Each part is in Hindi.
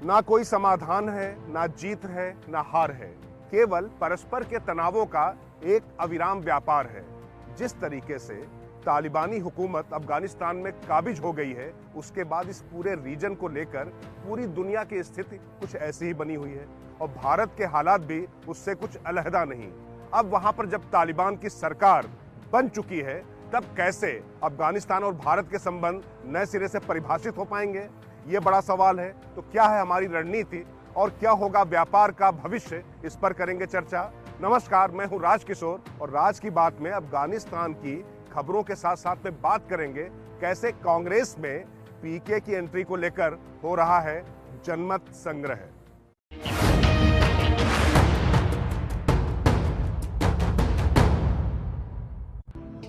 ना कोई समाधान है, ना जीत है, ना हार है, केवल परस्पर के तनावों का एक अविराम व्यापार है। जिस तरीके से तालिबानी हुकूमत अफगानिस्तान में काबिज हो गई है, उसके बाद इस पूरे रीजन को लेकर पूरी दुनिया की स्थिति कुछ ऐसी ही बनी हुई है और भारत के हालात भी उससे कुछ अलहदा नहीं। अब वहां पर जब तालिबान की सरकार बन चुकी है, तब कैसे अफगानिस्तान और भारत के संबंध नए सिरे से परिभाषित हो पाएंगे, ये बड़ा सवाल है। तो क्या है हमारी रणनीति और क्या होगा व्यापार का भविष्य, इस पर करेंगे चर्चा। नमस्कार, मैं हूं राज किशोर और राज की बात में अफगानिस्तान की खबरों के साथ साथ में बात करेंगे कैसे कांग्रेस में पीके की एंट्री को लेकर हो रहा है जनमत संग्रह।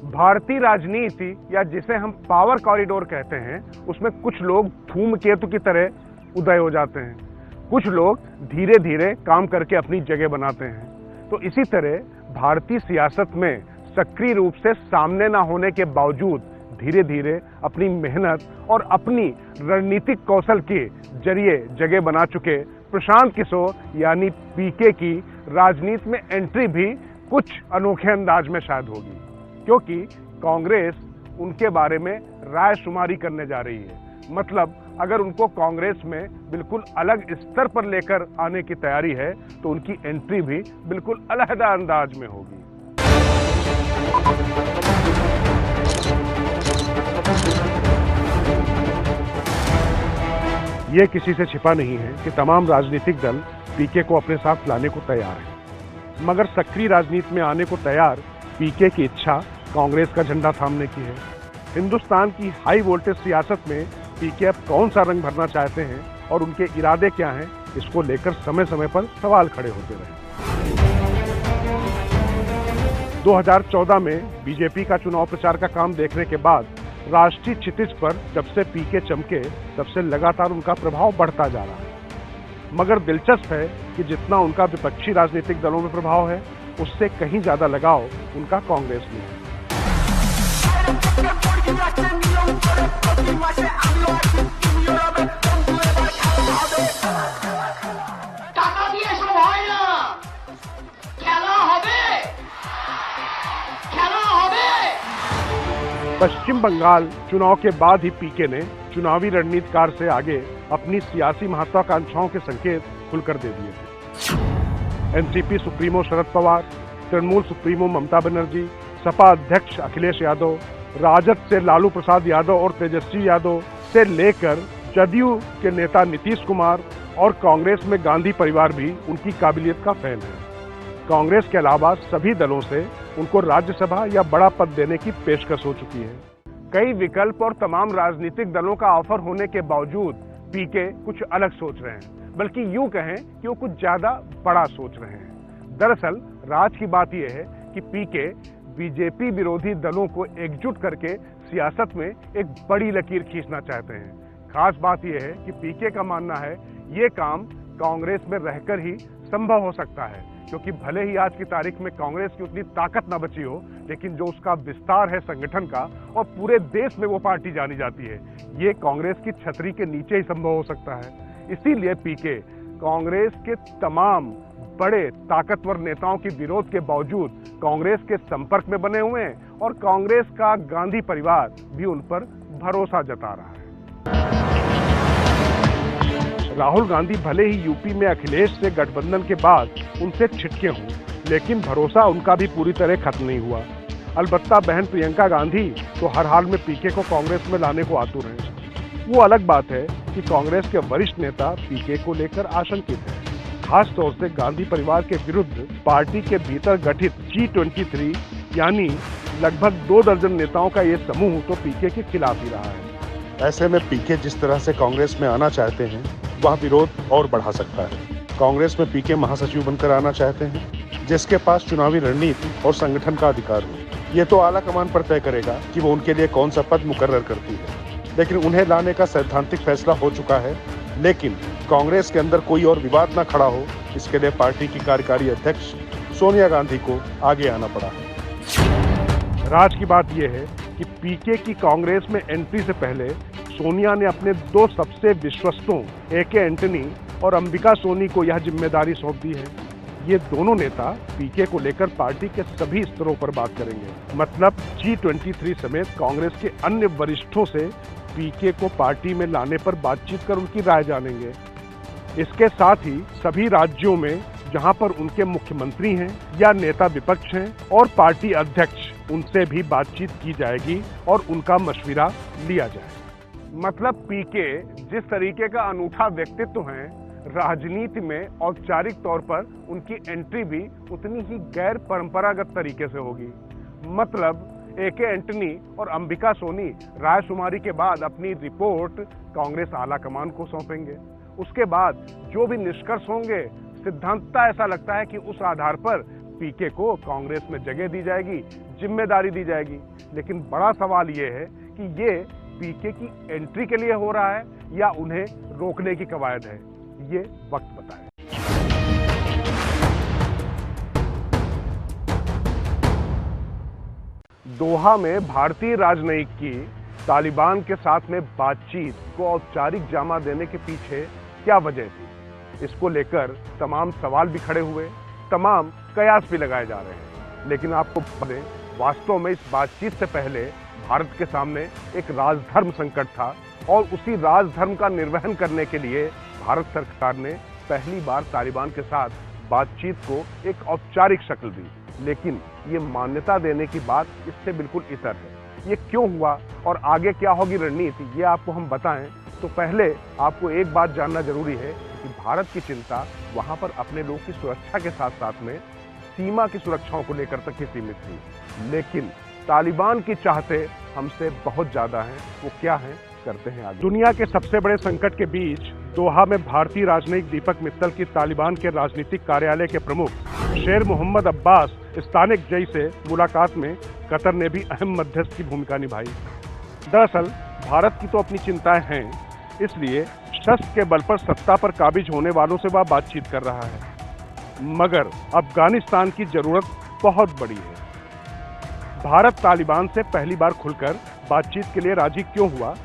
भारतीय राजनीति या जिसे हम पावर कॉरिडोर कहते हैं, उसमें कुछ लोग धूमकेतु की तरह उदय हो जाते हैं, कुछ लोग धीरे धीरे काम करके अपनी जगह बनाते हैं। तो इसी तरह भारतीय सियासत में सक्रिय रूप से सामने ना होने के बावजूद धीरे धीरे अपनी मेहनत और अपनी रणनीतिक कौशल के जरिए जगह बना चुके प्रशांत किशोर यानी पीके की राजनीति में एंट्री भी कुछ अनोखे अंदाज में शायद होगी, क्योंकि कांग्रेस उनके बारे में राय शुमारी करने जा रही है। मतलब अगर उनको कांग्रेस में बिल्कुल अलग स्तर पर लेकर आने की तैयारी है, तो उनकी एंट्री भी बिल्कुल अलहदा अंदाज में होगी। ये किसी से छिपा नहीं है कि तमाम राजनीतिक दल पीके को अपने साथ लाने को तैयार हैं, मगर सक्रिय राजनीति में आने को तैयार पीके की इच्छा कांग्रेस का झंडा थामने की है। हिंदुस्तान की हाई वोल्टेज सियासत में पीके अब कौन सा रंग भरना चाहते हैं और उनके इरादे क्या हैं, इसको लेकर समय समय पर सवाल खड़े होते रहे। 2014 में बीजेपी का चुनाव प्रचार का काम देखने के बाद राष्ट्रीय क्षितिज पर जब से पीके चमके, तब से लगातार उनका प्रभाव बढ़ता जा रहा है। मगर दिलचस्प है कि जितना उनका विपक्षी राजनीतिक दलों में प्रभाव है, उससे कहीं ज्यादा लगाव उनका कांग्रेस में है। पश्चिम बंगाल चुनाव के बाद ही पीके ने चुनावी रणनीतिकार से आगे अपनी सियासी महत्वाकांक्षाओं के संकेत खुलकर दे दिए थे। NCP supremo Sharad Pawar, Trinamool supremo Mamata Banerjee, Sapa अध्यक्ष अखिलेश यादव, राजद से लालू प्रसाद यादव और तेजस्वी यादव से लेकर जदयू के नेता नीतीश कुमार और कांग्रेस में गांधी परिवार भी उनकी काबिलियत का फैन है। कांग्रेस के अलावा सभी दलों से उनको राज्यसभा या बड़ा पद देने की पेशकश हो चुकी है। कई विकल्प और तमाम राजनीतिक दलों का ऑफर होने के बावजूद पीके कुछ अलग सोच रहे हैं, बल्कि यूं कहें कि वो कुछ ज्यादा बड़ा सोच रहे हैं। दरअसल राज की बात यह है कि पीके बीजेपी विरोधी दलों को एकजुट करके सियासत में एक बड़ी लकीर खींचना चाहते हैं। खास बात यह है कि पीके का मानना है ये काम कांग्रेस में रहकर ही संभव हो सकता है, क्योंकि भले ही आज की तारीख में कांग्रेस की उतनी ताकत ना बची हो, लेकिन जो उसका विस्तार है संगठन का और पूरे देश में वो पार्टी जानी जाती है, ये कांग्रेस की छतरी के नीचे ही संभव हो सकता है। इसीलिए पीके कांग्रेस के तमाम बड़े ताकतवर नेताओं के विरोध के बावजूद कांग्रेस के संपर्क में बने हुए हैं और कांग्रेस का गांधी परिवार भी उन पर भरोसा जता रहा है। राहुल गांधी भले ही यूपी में अखिलेश से गठबंधन के बाद उनसे छिटके हों, लेकिन भरोसा उनका भी पूरी तरह खत्म नहीं हुआ। अलबत्ता बहन प्रियंका गांधी तो हर हाल में पीके को कांग्रेस में लाने को आतुर हैं। वो अलग बात है कि कांग्रेस के वरिष्ठ नेता पीके को लेकर आशंकित हैं। खास तौर से गांधी परिवार के विरुद्ध पार्टी के भीतर गठित G23 यानी लगभग 2 दर्जन नेताओं का ये समूह तो पीके के खिलाफ ही रहा है। ऐसे में पीके जिस तरह से कांग्रेस में आना चाहते हैं, वह विरोध और बढ़ा सकता है। कांग्रेस में पीके महासचिव बनकर आना चाहते हैं, जिसके पास चुनावी रणनीति और संगठन का अधिकार हो। ये तो आला कमान पर तय करेगा कि वो उनके लिए कौन सा पद मुकर्रर करती है, लेकिन उन्हें लाने का सैद्धांतिक फैसला हो चुका है। लेकिन कांग्रेस के अंदर कोई और विवाद न खड़ा हो, इसके लिए पार्टी की कार्यकारी अध्यक्ष सोनिया गांधी को आगे आना पड़ा है। राज की बात यह है कि पीके की कांग्रेस में एंट्री से पहले सोनिया ने अपने दो सबसे विश्वस्तों ए.के. एंटनी और अंबिका सोनी को यह जिम्मेदारी सौंप दी है। ये दोनों नेता पीके को लेकर पार्टी के सभी स्तरों पर बात करेंगे। मतलब G23 समेत कांग्रेस के अन्य वरिष्ठों से पीके को पार्टी में लाने पर बातचीत कर उनकी राय जानेंगे। इसके साथ ही सभी राज्यों में जहां पर उनके मुख्यमंत्री हैं या नेता विपक्ष हैं और पार्टी अध्यक्ष, उनसे भी बातचीत की जाएगी और उनका मशविरा लिया जाएगा। मतलब पीके जिस तरीके का अनूठा व्यक्तित्व है, राजनीति में औपचारिक तौर पर उनकी एंट्री भी उतनी ही गैर परंपरागत तरीके से होगी। मतलब ए.के. एंटनी और अंबिका सोनी रायशुमारी के बाद अपनी रिपोर्ट कांग्रेस आला कमान को सौंपेंगे। उसके बाद जो भी निष्कर्ष होंगे, सिद्धांततः ऐसा लगता है कि उस आधार पर पीके को कांग्रेस में जगह दी जाएगी, जिम्मेदारी दी जाएगी। लेकिन बड़ा सवाल ये है कि ये पीके की एंट्री के लिए हो रहा है या उन्हें रोकने की कवायद है। ये वक्त बताए। दोहा में भारतीय राजनयिक की तालिबान के साथ में बातचीत को औपचारिक जामा देने के पीछे क्या वजह थी, इसको लेकर तमाम सवाल भी खड़े हुए, तमाम कयास भी लगाए जा रहे हैं। लेकिन आपको पता, वास्तव में इस बातचीत से पहले भारत के सामने एक राजधर्म संकट था और उसी राजधर्म का निर्वहन करने के लिए भारत सरकार ने पहली बार तालिबान के साथ बातचीत को एक औपचारिक शक्ल दी। लेकिन ये मान्यता देने की बात इससे बिल्कुल इतर है। ये क्यों हुआ और आगे क्या होगी रणनीति, ये आपको हम बताएं तो पहले आपको एक बात जानना जरूरी है कि भारत की चिंता वहां पर अपने लोग की सुरक्षा के साथ साथ में सीमा की सुरक्षाओं को लेकर तक ही सीमित थी। लेकिन तालिबान की चाहते हमसे बहुत ज्यादा हैं। वो क्या है, करते हैं आगे। दुनिया के सबसे बड़े संकट के बीच दोहा में भारतीय राजनयिक दीपक मित्तल की तालिबान के राजनीतिक कार्यालय के प्रमुख शेर मोहम्मद अब्बास इस्तानिकजई से मुलाकात में कतर ने भी अहम मध्यस्थ की भूमिका निभाई। दरअसल भारत की तो अपनी चिंताएं हैं, इसलिए शस्त्र के बल पर सत्ता पर काबिज होने वालों से वह बातचीत कर रहा है। मगर अफगानिस्तान की जरूरत बहुत बड़ी है। भारत तालिबान से पहली बार खुलकर बातचीत के लिए राजी क्यों हुआ,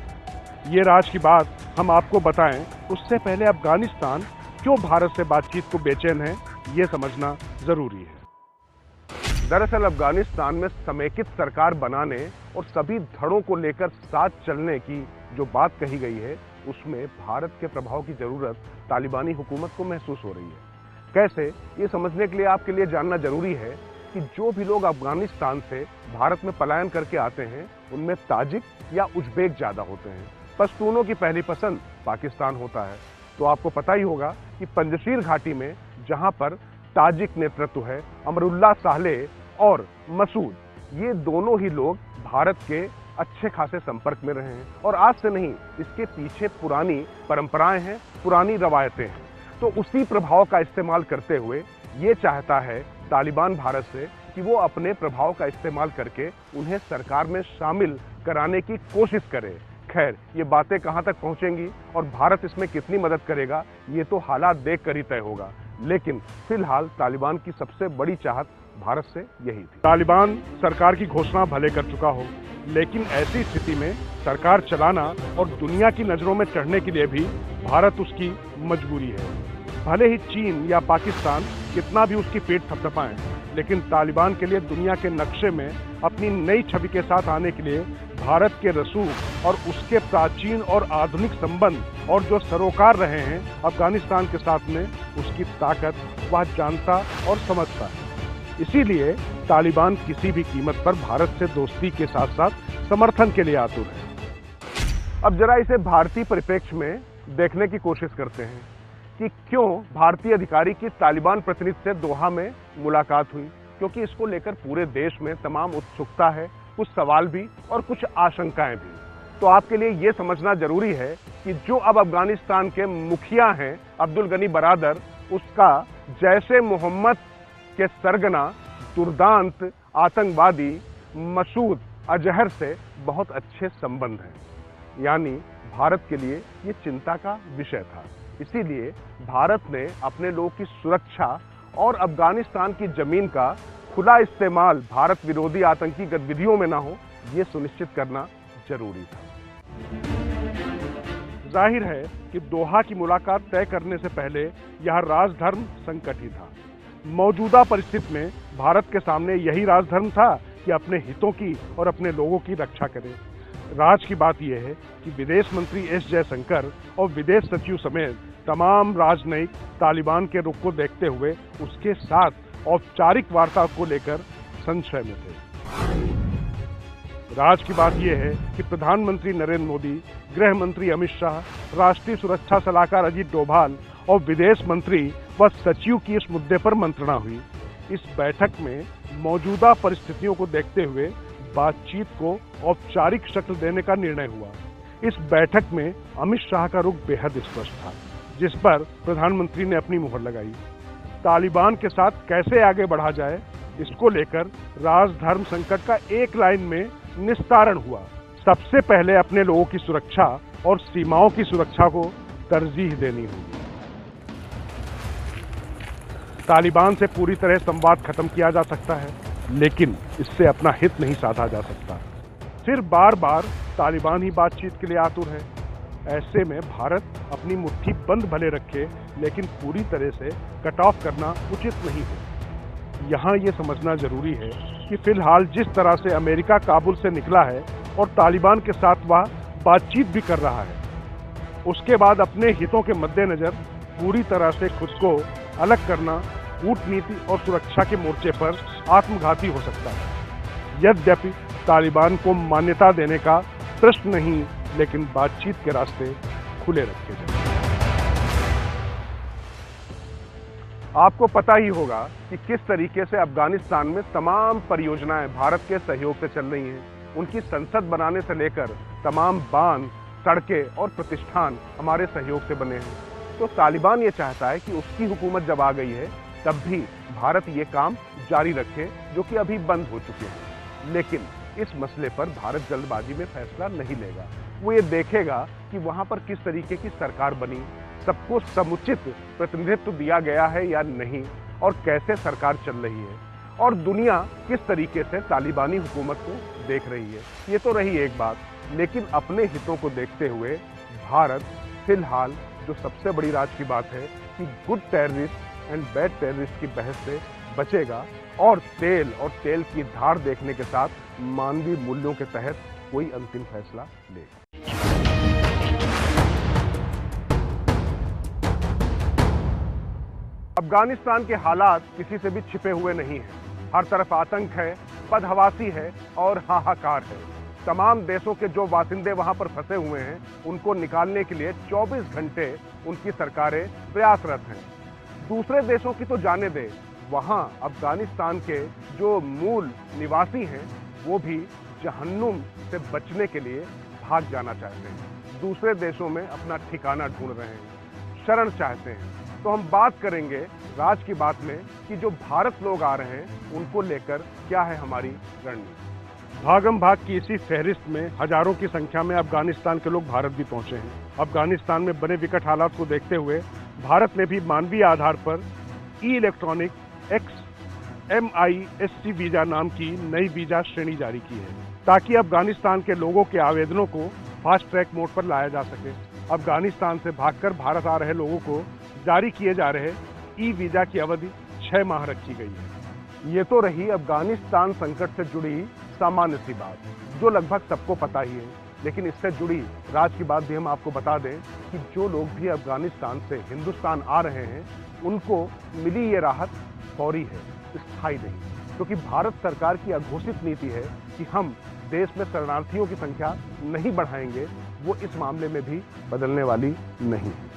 ये राज की बात हम आपको बताएं, उससे पहले अफगानिस्तान क्यों भारत से बातचीत को बेचैन है, ये समझना जरूरी है। दरअसल अफगानिस्तान में समेकित सरकार बनाने और सभी धड़ों को लेकर साथ चलने की जो बात कही गई है, उसमें भारत के प्रभाव की जरूरत तालिबानी हुकूमत को महसूस हो रही है। कैसे, ये समझने के लिए आपके लिए जानना जरूरी है कि जो भी लोग अफगानिस्तान से भारत में पलायन करके आते हैं, उनमें ताजिक या उज्बेक ज्यादा होते हैं। पश्तूनों की पहली पसंद पाकिस्तान होता है। तो आपको पता ही होगा कि पंजशीर घाटी में जहां पर ताजिक नेतृत्व है, अमरुल्लाह सालेह और मसूद, ये दोनों ही लोग भारत के अच्छे खासे संपर्क में रहे हैं और आज से नहीं, इसके पीछे पुरानी परंपराएं हैं, पुरानी रवायतें हैं। तो उसी प्रभाव का इस्तेमाल करते हुए ये चाहता है तालिबान भारत से कि वो अपने प्रभाव का इस्तेमाल करके उन्हें सरकार में शामिल कराने की कोशिश करे। खैर, ये बातें कहां तक पहुंचेंगी और भारत इसमें कितनी मदद करेगा, ये तो हालात देख कर ही तय होगा। लेकिन फिलहाल तालिबान की सबसे बड़ी चाहत भारत से यही थी। तालिबान सरकार की घोषणा भले कर चुका हो, लेकिन ऐसी स्थिति में सरकार चलाना और दुनिया की नजरों में चढ़ने के लिए भी भारत उसकी मजबूरी है। भले ही चीन या पाकिस्तान कितना भी उसकी पेट थपथपाएं, लेकिन तालिबान के लिए दुनिया के नक्शे में अपनी नई छवि के साथ आने के लिए भारत के रसूख और उसके प्राचीन और आधुनिक संबंध और जो सरोकार रहे हैं अफगानिस्तान के साथ में, उसकी ताकत वह जानता और समझता है। इसीलिए तालिबान किसी भी कीमत पर भारत से दोस्ती के साथ साथ समर्थन के लिए आतुर है। अब जरा इसे भारतीय परिप्रेक्ष्य में देखने की कोशिश करते हैं कि क्यों भारतीय अधिकारी की तालिबान प्रतिनिधि से दोहा में मुलाकात हुई, क्योंकि इसको लेकर पूरे देश में तमाम उत्सुकता है, कुछ सवाल भी और कुछ आशंकाएं भी। तो आपके लिए ये समझना जरूरी है कि जो अब अफगानिस्तान के मुखिया हैं अब्दुल गनी बरादर, उसका जैशे मोहम्मद के सरगना दुर्दांत आतंकवादी मसूद अजहर से बहुत अच्छे संबंध हैं। यानी भारत के लिए ये चिंता का विषय था। इसीलिए भारत ने अपने लोगों की सुरक्षा और अफगानिस्तान की जमीन का खुला इस्तेमाल भारत विरोधी आतंकी गतिविधियों में ना हो, ये सुनिश्चित करना जरूरी था। जाहिर है कि दोहा की मुलाकात तय करने से पहले यह राजधर्म संकट ही था। मौजूदा परिस्थिति में भारत के सामने यही राजधर्म था कि अपने हितों की और अपने लोगों की रक्षा करे। राज की बात यह है कि विदेश मंत्री एस जयशंकर और विदेश सचिव समेत तमाम राजनयिक तालिबान के रुख को देखते हुए उसके साथ औपचारिक वार्ता को लेकर संशय में थे। राज की बात यह है कि प्रधानमंत्री नरेंद्र मोदी, गृह मंत्री अमित शाह, राष्ट्रीय सुरक्षा सलाहकार अजीत डोभाल और विदेश मंत्री व सचिव की इस मुद्दे पर मंत्रणा हुई। इस बैठक में मौजूदा परिस्थितियों को देखते हुए बातचीत को औपचारिक शक्ल देने का निर्णय हुआ। इस बैठक में अमित शाह का रुख बेहद स्पष्ट था, जिस पर प्रधानमंत्री ने अपनी मुहर लगाई। तालिबान के साथ कैसे आगे बढ़ा जाए, इसको लेकर राजधर्म संकट का एक लाइन में निस्तारण हुआ। सबसे पहले अपने लोगों की सुरक्षा और सीमाओं की सुरक्षा को तरजीह देनी होगी। तालिबान से पूरी तरह संवाद खत्म किया जा सकता है, लेकिन इससे अपना हित नहीं साधा जा सकता। फिर बार बार तालिबान ही बातचीत के लिए आतुर है। ऐसे में भारत अपनी मुट्ठी बंद भले रखे, लेकिन पूरी तरह से कट ऑफ करना उचित नहीं है। यहाँ ये समझना जरूरी है कि फिलहाल जिस तरह से अमेरिका काबुल से निकला है और तालिबान के साथ वह बातचीत भी कर रहा है, उसके बाद अपने हितों के मद्देनजर पूरी तरह से खुद को अलग करना कूटनीति और सुरक्षा के मोर्चे पर आत्मघाती हो सकता है। यद्यपि तालिबान को मान्यता देने का प्रश्न नहीं, लेकिन बातचीत के रास्ते खुले रखे जाए। आपको पता ही होगा कि किस तरीके से अफगानिस्तान में तमाम परियोजनाएं भारत के सहयोग से चल रही हैं। उनकी संसद बनाने से लेकर तमाम बांध, सड़कें और प्रतिष्ठान हमारे सहयोग से बने हैं। तो तालिबान ये चाहता है कि उसकी हुकूमत जब आ गई है तब भी भारत ये काम जारी रखे, जो कि अभी बंद हो चुके हैं। लेकिन इस मसले पर भारत जल्दबाजी में फैसला नहीं लेगा। वो ये देखेगा कि वहां पर किस तरीके की सरकार बनी, सबको समुचित प्रतिनिधित्व दिया गया है या नहीं, और कैसे सरकार चल रही है, और दुनिया किस तरीके से तालिबानी हुकूमत को देख रही है। ये तो रही एक बात, लेकिन अपने हितों को देखते हुए भारत फिलहाल जो सबसे बड़ी राज की बात है कि good terrorist and bad terrorist की बहस से बचेगा और तेल की धार देखने के साथ मानवीय मूल्यों के तहत कोई अंतिम फैसला लेगा। अफगानिस्तान के हालात किसी से भी छिपे हुए नहीं हैं। हर तरफ आतंक है, बदहवासी है और हाहाकार है। तमाम देशों के जो बासिंदे वहां पर फंसे हुए हैं, उनको निकालने के लिए 24 घंटे उनकी सरकारें प्रयासरत हैं। दूसरे देशों की तो जाने दे, वहां अफगानिस्तान के जो मूल निवासी हैं वो भी जहन्नुम से बचने के लिए भाग जाना चाहते हैं। दूसरे देशों में अपना ठिकाना ढूंढ रहे हैं, शरण चाहते हैं। तो हम बात करेंगे राज की बात में कि जो भारत लोग आ रहे हैं उनको लेकर क्या है हमारी रणनीति। भागम भाग की इसी फहरिस्त में हजारों की संख्या में अफगानिस्तान के लोग भारत भी पहुंचे हैं। अफगानिस्तान में बने विकट हालात को देखते हुए भारत ने भी मानवीय आधार पर ई इलेक्ट्रॉनिक XMISC वीजा नाम की नई वीजा श्रेणी जारी की है, ताकि अफगानिस्तान के लोगों के आवेदनों को फास्ट ट्रैक मोड पर लाया जा सके। अफगानिस्तान से भागकर भारत आ रहे लोगों को जारी किए जा रहे ई वीजा की अवधि 6 माह रखी गई है। ये तो रही अफगानिस्तान संकट से जुड़ी सामान्य सी बात, जो लगभग सबको पता ही है। लेकिन इससे जुड़ी राज की बात भी हम आपको बता दें कि जो लोग भी अफगानिस्तान से हिंदुस्तान आ रहे हैं, उनको मिली ये राहत फौरी है, स्थायी नहीं। क्योंकि भारत सरकार की अघोषित नीति है कि हम देश में शरणार्थियों की संख्या नहीं बढ़ाएंगे, वो इस मामले में भी बदलने वाली नहीं है।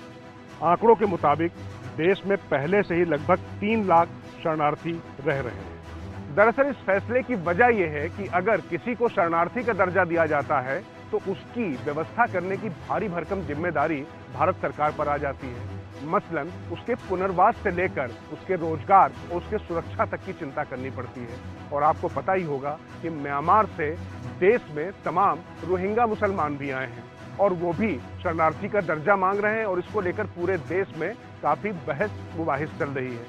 आंकड़ों के मुताबिक देश में पहले से ही लगभग 3 लाख शरणार्थी रह रहे हैं। दरअसल इस फैसले की वजह यह है कि अगर किसी को शरणार्थी का दर्जा दिया जाता है तो उसकी व्यवस्था करने की भारी भरकम जिम्मेदारी भारत सरकार पर आ जाती है। मसलन उसके पुनर्वास से लेकर उसके रोजगार और उसके सुरक्षा तक की चिंता करनी पड़ती है। और आपको पता ही होगा कि म्यांमार से देश में तमाम रोहिंग्या मुसलमान भी आए हैं और वो भी शरणार्थी का दर्जा मांग रहे हैं, और इसको लेकर पूरे देश में काफी बहस मुबाहिस चल रही है।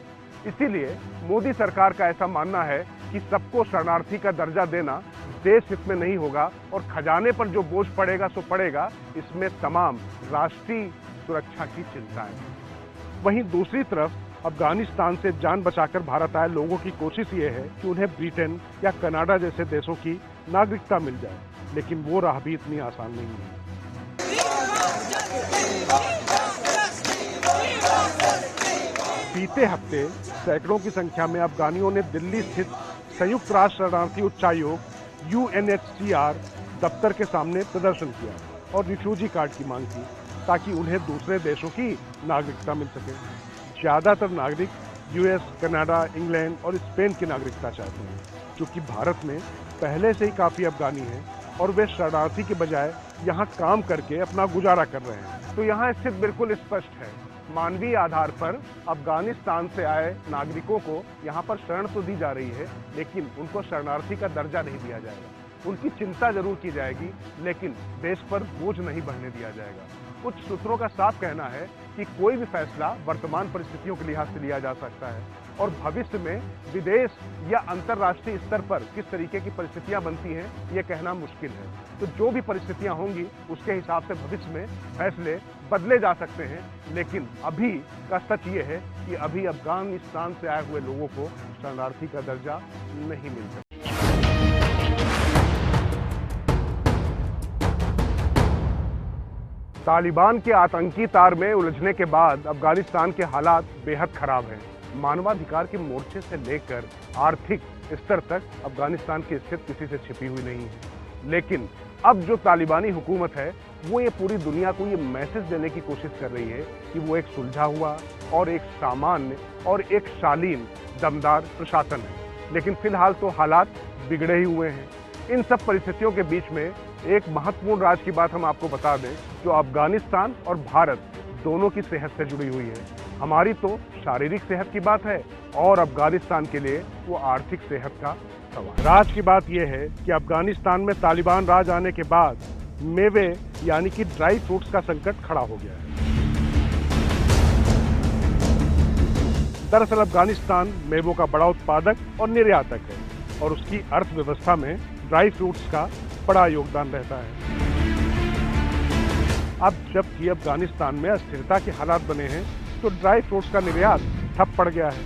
इसीलिए मोदी सरकार का ऐसा मानना है कि सबको शरणार्थी का दर्जा देना देश हित में नहीं होगा और खजाने पर जो बोझ पड़ेगा सो पड़ेगा, इसमें तमाम राष्ट्रीय सुरक्षा की चिंता है। वहीं दूसरी तरफ अफगानिस्तान से जान बचाकर भारत आए लोगों की कोशिश ये है कि उन्हें ब्रिटेन या कनाडा जैसे देशों की नागरिकता मिल जाए, लेकिन वो राह भी इतनी आसान नहीं है। बीते हफ्ते सैकड़ों की संख्या में अफगानियों ने दिल्ली स्थित संयुक्त राष्ट्र शरणार्थी उच्चायोग UNHCR दफ्तर के सामने प्रदर्शन किया और रिफ्यूजी कार्ड की मांग की, ताकि उन्हें दूसरे देशों की नागरिकता मिल सके। ज्यादातर नागरिक US, कनाडा, इंग्लैंड और स्पेन की नागरिकता चाहते हैं, क्योंकि भारत में पहले से ही काफी अफगानी हैं और वे शरणार्थी के बजाय यहाँ काम करके अपना गुजारा कर रहे हैं। तो यहाँ स्थिति बिल्कुल स्पष्ट है। मानवीय आधार पर अफगानिस्तान से आए नागरिकों को यहाँ पर शरण तो दी जा रही है, लेकिन उनको शरणार्थी का दर्जा नहीं दिया जाएगा। उनकी चिंता जरूर की जाएगी, लेकिन देश पर बोझ नहीं बढ़ने दिया जाएगा। कुछ सूत्रों का साफ कहना है कि कोई भी फैसला वर्तमान परिस्थितियों के लिहाज से लिया जा सकता है और भविष्य में विदेश या अंतर्राष्ट्रीय स्तर पर किस तरीके की परिस्थितियां बनती हैं, ये कहना मुश्किल है। तो जो भी परिस्थितियां होंगी उसके हिसाब से भविष्य में फैसले बदले जा सकते हैं, लेकिन अभी का सच ये है कि अभी अफगानिस्तान से आए हुए लोगों को शरणार्थी का दर्जा नहीं मिल सकता। तालिबान के आतंकी तार में उलझने के बाद अफगानिस्तान के हालात बेहद खराब हैं। मानवाधिकार के मोर्चे से लेकर आर्थिक स्तर तक अफगानिस्तान की स्थिति किसी से छिपी हुई नहीं है। लेकिन अब जो तालिबानी हुकूमत है वो ये पूरी दुनिया को ये मैसेज देने की कोशिश कर रही है कि वो एक सुलझा हुआ और एक सामान्य और एक शालीन दमदार प्रशासन है। लेकिन फिलहाल तो हालात बिगड़े ही हुए हैं। इन सब परिस्थितियों के बीच में एक महत्वपूर्ण राज की बात हम आपको बता दें, जो अफगानिस्तान और भारत दोनों की सेहत से जुड़ी हुई है। हमारी तो शारीरिक सेहत की बात है और अफगानिस्तान के लिए वो आर्थिक सेहत का सवाल। राज की बात यह है कि अफगानिस्तान में तालिबान राज आने के बाद मेवे यानी कि ड्राई फ्रूट्स का संकट खड़ा हो गया है। दरअसल अफगानिस्तान मेवों का बड़ा उत्पादक और निर्यातक है और उसकी अर्थव्यवस्था में ड्राई फ्रूट्स का बड़ा योगदान रहता है। अब जबकि अफगानिस्तान में अस्थिरता के हालात बने हैं तो ड्राई फ्रूट्स का निर्यात ठप पड़ गया है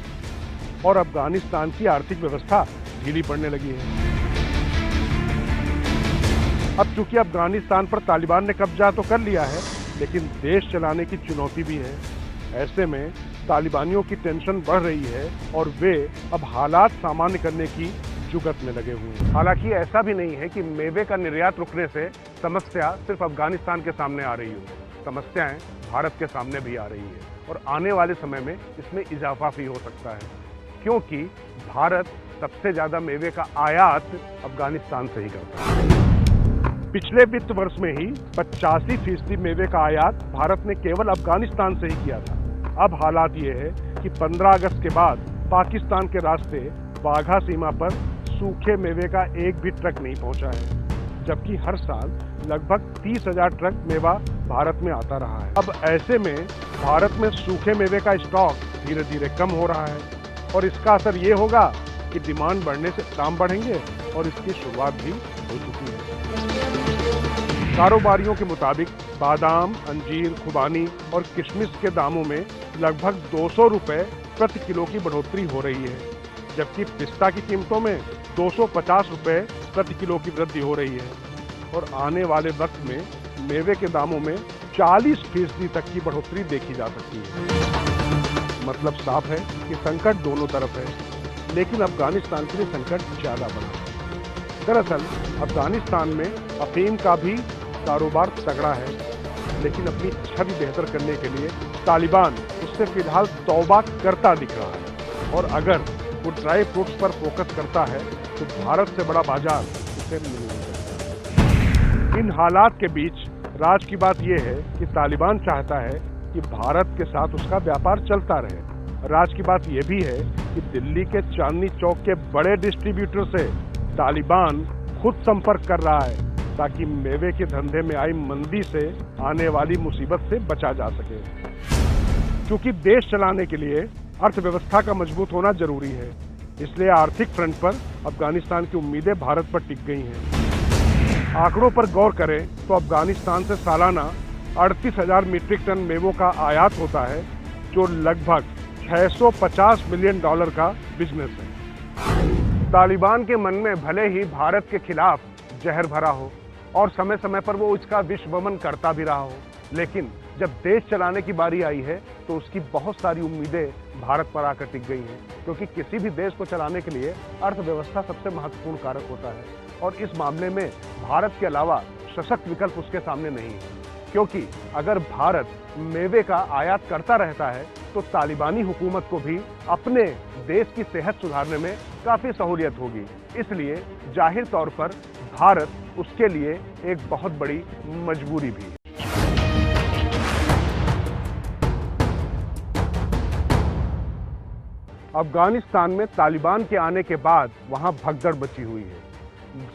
और अफगानिस्तान की आर्थिक व्यवस्था ढीली पड़ने लगी है। अब चूंकि अफगानिस्तान पर तालिबान ने कब्जा तो कर लिया है, लेकिन देश चलाने की चुनौती भी है। ऐसे में तालिबानियों की टेंशन बढ़ रही है और वे अब हालात सामान्य करने की जुगत में लगे हुए हैं। हालांकि ऐसा भी नहीं है कि मेवे का निर्यात रुकने से समस्या सिर्फ अफगानिस्तान के सामने आ रही हो। समस्याएं भारत के सामने भी आ रही है और आने वाले समय में इसमें इजाफा भी हो सकता है, क्योंकि भारत सबसे ज्यादा मेवे का आयात अफगानिस्तान से ही करता है। पिछले वित्त वर्ष में ही 85% मेवे का आयात भारत ने केवल अफगानिस्तान से ही किया था। अब हालात ये है कि 15 अगस्त के बाद पाकिस्तान के रास्ते वाघा सीमा पर सूखे मेवे का एक भी ट्रक नहीं पहुंचा है, जबकि हर साल लगभग 30,000 ट्रक मेवा भारत में आता रहा है। अब ऐसे में भारत में सूखे मेवे का स्टॉक धीरे धीरे कम हो रहा है और इसका असर ये होगा कि डिमांड बढ़ने से दाम बढ़ेंगे और इसकी शुरुआत भी हो चुकी है। कारोबारियों के मुताबिक बादाम, अंजीर, खुबानी और किशमिश के दामों में लगभग 200 रुपए प्रति किलो की बढ़ोतरी हो रही है, जबकि पिस्ता की कीमतों में 250 रुपए प्रति किलो की वृद्धि हो रही है और आने वाले वक्त में मेवे के दामों में 40% तक की बढ़ोतरी देखी जा सकती है। मतलब साफ है कि संकट दोनों तरफ है, लेकिन अफगानिस्तान के लिए संकट ज्यादा बड़ा है। दरअसल अफगानिस्तान में अफीम का भी कारोबार तगड़ा है, लेकिन अपनी छवि बेहतर करने के लिए तालिबान उससे फिलहाल तौबा करता दिख रहा है और अगर वो ड्राई फ्रूट्स पर फोकस करता है तो भारत से बड़ा बाजार उसे मिल नहीं सकता। इन हालात के बीच राज की बात यह है कि तालिबान चाहता है कि भारत के साथ उसका व्यापार चलता रहे। राज की बात यह भी है कि दिल्ली के चांदनी चौक के बड़े डिस्ट्रीब्यूटर से तालिबान खुद संपर्क कर रहा है, ताकि मेवे के धंधे में आई मंदी से आने वाली मुसीबत से बचा जा सके। क्योंकि देश चलाने के लिए अर्थव्यवस्था का मजबूत होना जरूरी है, इसलिए आर्थिक फ्रंट पर अफगानिस्तान की उम्मीदें भारत पर टिक गई हैं। आंकड़ों पर गौर करें तो अफगानिस्तान से सालाना 38,000 मीट्रिक टन मेवों का आयात होता है, जो लगभग $650 मिलियन का बिजनेस है। तालिबान के मन में भले ही भारत के खिलाफ जहर भरा हो और समय समय पर वो इसका विश्वमन करता भी रहा हो, लेकिन जब देश चलाने की बारी आई है तो उसकी बहुत सारी उम्मीदें भारत पर आकर टिक गई हैं, क्योंकि किसी भी देश को चलाने के लिए अर्थव्यवस्था सबसे महत्वपूर्ण कारक होता है और इस मामले में भारत के अलावा सशक्त विकल्प उसके सामने नहीं है। क्योंकि अगर भारत मेवे का आयात करता रहता है तो तालिबानी हुकूमत को भी अपने देश की सेहत सुधारने में काफी सहूलियत होगी। इसलिए जाहिर तौर पर भारत उसके लिए एक बहुत बड़ी मजबूरी भी है। अफगानिस्तान में तालिबान के आने के बाद वहां भगदड़ मची हुई है।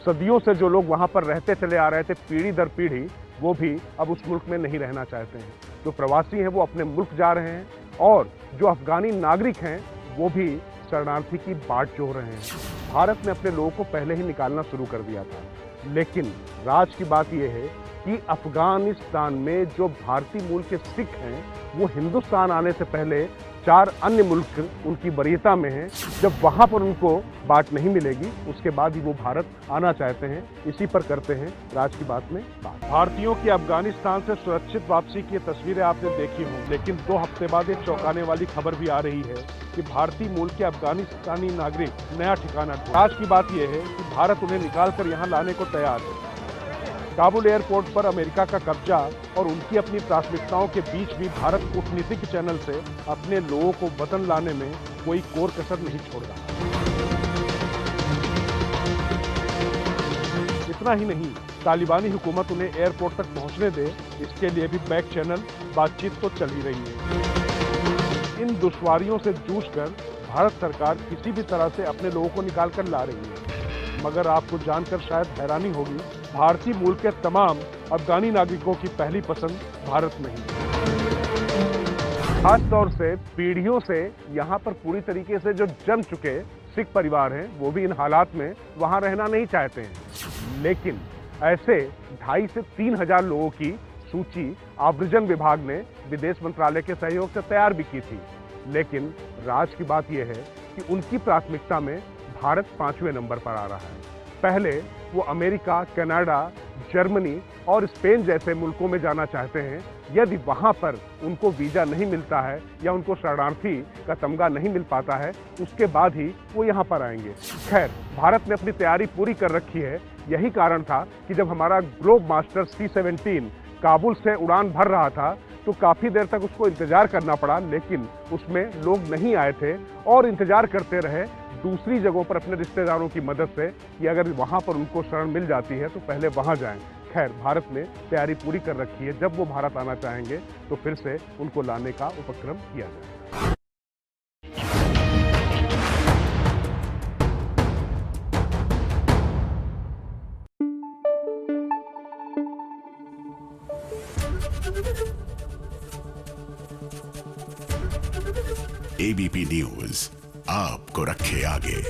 सदियों से जो लोग वहां पर रहते चले आ रहे थे पीढ़ी दर पीढ़ी, वो भी अब उस मुल्क में नहीं रहना चाहते हैं। जो प्रवासी हैं वो अपने मुल्क जा रहे हैं और जो अफगानी नागरिक हैं वो भी शरणार्थी की बाट जोह रहे हैं। भारत ने अपने लोगों को पहले ही निकालना शुरू कर दिया था, लेकिन राज की बात यह है कि अफगानिस्तान में जो भारतीय मूल के सिख हैं वो हिंदुस्तान आने से पहले 4 अन्य मुल्क उनकी वरीयता में हैं। जब वहां पर उनको बाट नहीं मिलेगी उसके बाद ही वो भारत आना चाहते हैं। इसी पर करते हैं राज की बात में बात। भारतीयों की अफगानिस्तान से सुरक्षित वापसी की तस्वीरें आपने देखी हों, लेकिन 2 हफ्ते बाद एक चौंकाने वाली खबर भी आ रही है कि भारतीय मूल के अफगानिस्तानी नागरिक नया ठिकाना ढूंढ। आज की बात यह है कि भारत उन्हें निकालकर यहाँ लाने को तैयार है। काबुल एयरपोर्ट पर अमेरिका का कब्जा और उनकी अपनी प्राथमिकताओं के बीच भी भारत कूटनीतिक चैनल से अपने लोगों को वतन लाने में कोई कोर कसर नहीं छोड़ रहा। इतना ही नहीं, तालिबानी हुकूमत उन्हें एयरपोर्ट तक पहुंचने दे, इसके लिए भी बैक चैनल बातचीत तो चल ही रही है। इन दुश्वारियों से जूझकर भारत सरकार किसी भी तरह से अपने लोगों को निकाल कर ला रही है। मगर आपको जानकर शायद हैरानी होगी, भारतीय मूल के तमाम अफगानी नागरिकों की पहली पसंद भारत नहीं है। खास तौर से पीढ़ियों से यहाँ पर पूरी तरीके से जो जम चुके सिख परिवार हैं वो भी इन हालात में वहाँ रहना नहीं चाहते हैं। लेकिन ऐसे 2,500 से 3,000 लोगों की सूची आव्रजन विभाग ने विदेश मंत्रालय के सहयोग से तैयार भी की थी। लेकिन राज की बात यह है कि उनकी प्राथमिकता में भारत 5वें नंबर पर आ रहा है। पहले वो अमेरिका, कनाडा, जर्मनी और स्पेन जैसे मुल्कों में जाना चाहते हैं। यदि वहां पर उनको वीजा नहीं मिलता है या उनको शरणार्थी का तमगा नहीं मिल पाता है, उसके बाद ही वो यहाँ पर आएंगे। खैर, भारत ने अपनी तैयारी पूरी कर रखी है। यही कारण था कि जब हमारा ग्लोब मास्टर C-17 काबुल से उड़ान भर रहा था तो काफी देर तक उसको इंतजार करना पड़ा, लेकिन उसमें लोग नहीं आए थे और इंतजार करते रहे दूसरी जगहों पर अपने रिश्तेदारों की मदद से कि अगर वहां पर उनको शरण मिल जाती है तो पहले वहां जाएं। खैर, भारत ने तैयारी पूरी कर रखी है। जब वो भारत आना चाहेंगे तो फिर से उनको लाने का उपक्रम किया जाए। ABP न्यूज आपको रखे आगे।